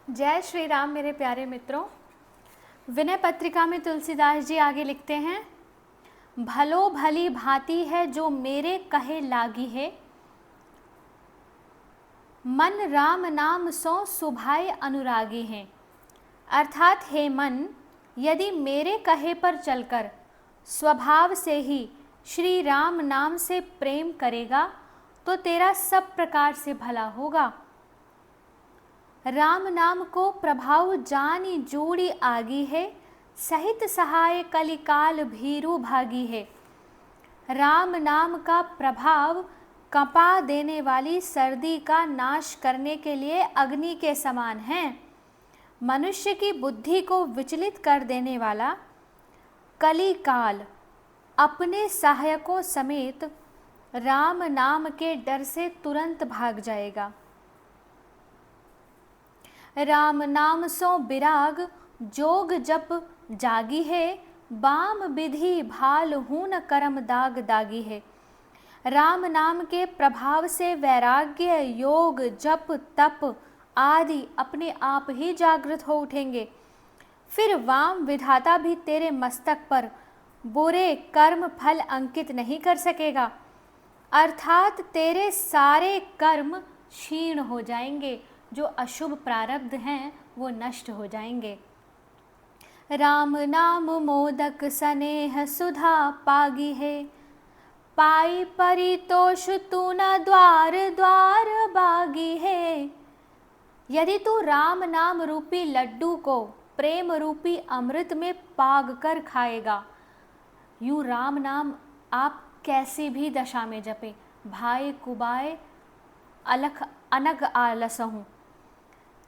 जय श्री राम मेरे प्यारे मित्रों। विनय पत्रिका में तुलसीदास जी आगे लिखते हैं, भलो भली भांति है जो मेरे कहे लागी है, मन राम नाम सो सुभाए अनुरागी है। अर्थात हे मन, यदि मेरे कहे पर चलकर स्वभाव से ही श्री राम नाम से प्रेम करेगा तो तेरा सब प्रकार से भला होगा। राम नाम को प्रभाव जानी जोड़ी आगी है, सहित सहाय कलिकाल भीरू भागी है। राम नाम का प्रभाव कंपा देने वाली सर्दी का नाश करने के लिए अग्नि के समान है। मनुष्य की बुद्धि को विचलित कर देने वाला कलिकाल अपने सहायकों समेत राम नाम के डर से तुरंत भाग जाएगा। राम नाम सो विराग जोग जप जागी है, बाम विधि भाल हून करम दाग दागी है। राम नाम के प्रभाव से वैराग्य, योग, जप, तप आदि अपने आप ही जागृत हो उठेंगे। फिर वाम विधाता भी तेरे मस्तक पर बुरे कर्म फल अंकित नहीं कर सकेगा, अर्थात तेरे सारे कर्म क्षीण हो जाएंगे, जो अशुभ प्रारब्ध हैं वो नष्ट हो जाएंगे। राम नाम मोदक स्नेह सुधा पागी है, पाई परितोष तू न द्वार द्वार बागी है। यदि तू राम नाम रूपी लड्डू को प्रेम रूपी अमृत में पाग कर खाएगा, यूँ राम नाम आप कैसी भी दशा में जपे, भाई कुबाए अलख अनग आलस हूँ,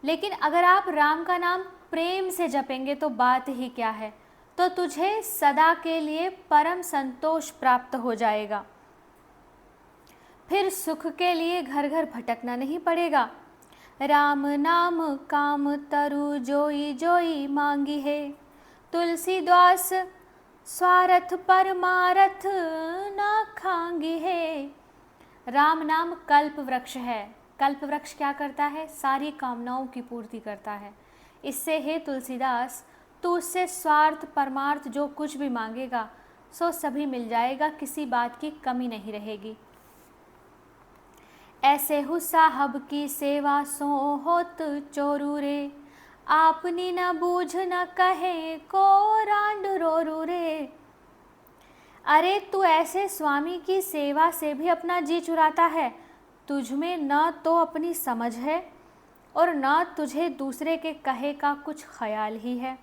लेकिन अगर आप राम का नाम प्रेम से जपेंगे तो बात ही क्या है, तो तुझे सदा के लिए परम संतोष प्राप्त हो जाएगा। फिर सुख के लिए घर घर भटकना नहीं पड़ेगा। राम नाम काम तरु जोई जोई मांगी है, तुलसीदास स्वार्थ परमारथ ना खांगी है। राम नाम कल्प वृक्ष है। कल्प वृक्ष क्या करता है? सारी कामनाओं की पूर्ति करता है। इससे हे तुलसीदास, तू उससे स्वार्थ परमार्थ जो कुछ भी मांगेगा सो सभी मिल जाएगा, किसी बात की कमी नहीं रहेगी। ऐसे हु साहब की सेवा सो होत चोरू रे, आपनी न बूझ न कहे को रांड रोरू रे। अरे तू ऐसे स्वामी की सेवा से भी अपना जी चुराता है। तुझ में न तो अपनी समझ है और न तुझे दूसरे के कहे का कुछ ख्याल ही है।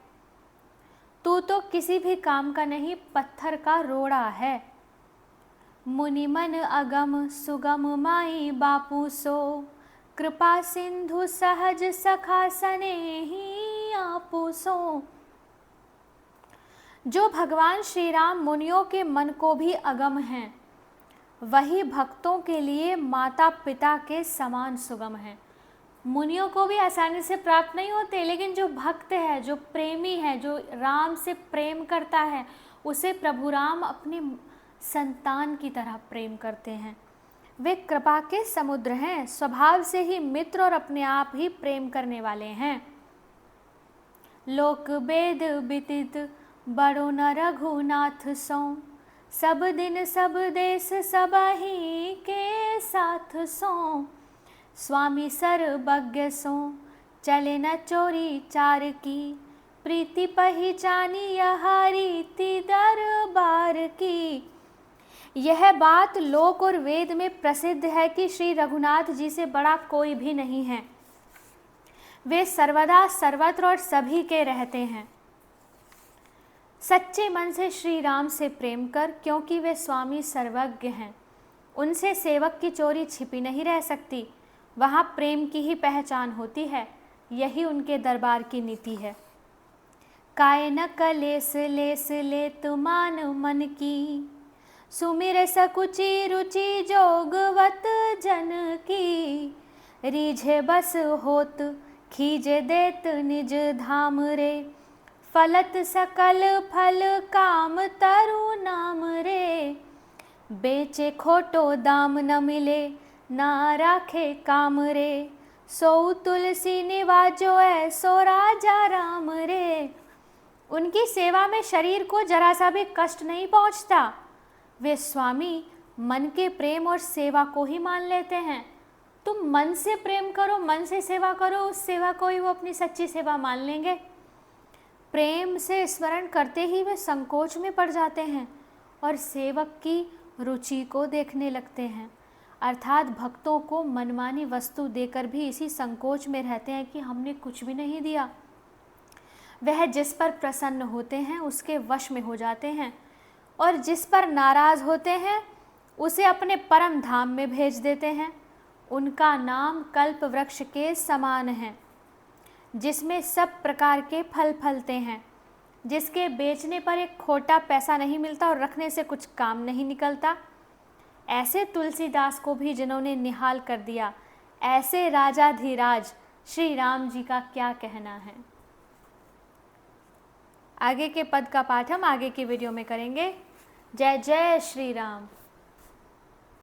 तू तो किसी भी काम का नहीं, पत्थर का रोड़ा है। मुनि मन अगम सुगम माई बापू सो, कृपा सिंधु सहज सखा स्नेही आपू सो। जो भगवान श्री राम मुनियों के मन को भी अगम हैं, वही भक्तों के लिए माता पिता के समान सुगम हैं। मुनियों को भी आसानी से प्राप्त नहीं होते, लेकिन जो भक्त है, जो प्रेमी है, जो राम से प्रेम करता है, उसे प्रभु राम अपनी संतान की तरह प्रेम करते हैं। वे कृपा के समुद्र हैं, स्वभाव से ही मित्र और अपने आप ही प्रेम करने वाले हैं। लोक वेद विदित बड़ो न रघुनाथ सो, सब दिन सब देश सबहि के साथ सो। स्वामी सर्वज्ञ सो, चले न चोरी चार की, प्रीति पहिचानी यह रीति दरबार की। यह बात लोक और वेद में प्रसिद्ध है कि श्री रघुनाथ जी से बड़ा कोई भी नहीं है। वे सर्वदा सर्वत्र और सभी के रहते हैं। सच्चे मन से श्री राम से प्रेम कर, क्योंकि वे स्वामी सर्वज्ञ हैं। उनसे सेवक की चोरी छिपी नहीं रह सकती। वहाँ प्रेम की ही पहचान होती है। यही उनके दरबार की नीति है। काय न कलेस लेस लेत मान मन की, सुमिर सकुचि रुचि जोगवत जन की। रीझे बस होत खीजे देत निज धाम रे, फलत सकल फल काम तरु नाम रे। बेचे खोटो दाम न मिले, ना राखे काम रे, सो तुलसी निवाजो ऐसो राजा राम रे। उनकी सेवा में शरीर को जरा सा भी कष्ट नहीं पहुंचता। वे स्वामी मन के प्रेम और सेवा को ही मान लेते हैं। तुम मन से प्रेम करो, मन से सेवा करो, उस सेवा को ही वो अपनी सच्ची सेवा मान लेंगे। प्रेम से स्मरण करते ही वे संकोच में पड़ जाते हैं और सेवक की रुचि को देखने लगते हैं। अर्थात भक्तों को मनमानी वस्तु देकर भी इसी संकोच में रहते हैं कि हमने कुछ भी नहीं दिया। वह जिस पर प्रसन्न होते हैं उसके वश में हो जाते हैं और जिस पर नाराज होते हैं उसे अपने परम धाम में भेज देते हैं। उनका नाम कल्प वृक्ष के समान है, जिसमें सब प्रकार के फल फलते हैं, जिसके बेचने पर एक खोटा पैसा नहीं मिलता और रखने से कुछ काम नहीं निकलता। ऐसे तुलसीदास को भी जिन्होंने निहाल कर दिया, ऐसे राजाधिराज श्री राम जी का क्या कहना है। आगे के पद का पाठ हम आगे की वीडियो में करेंगे। जय जय श्री राम।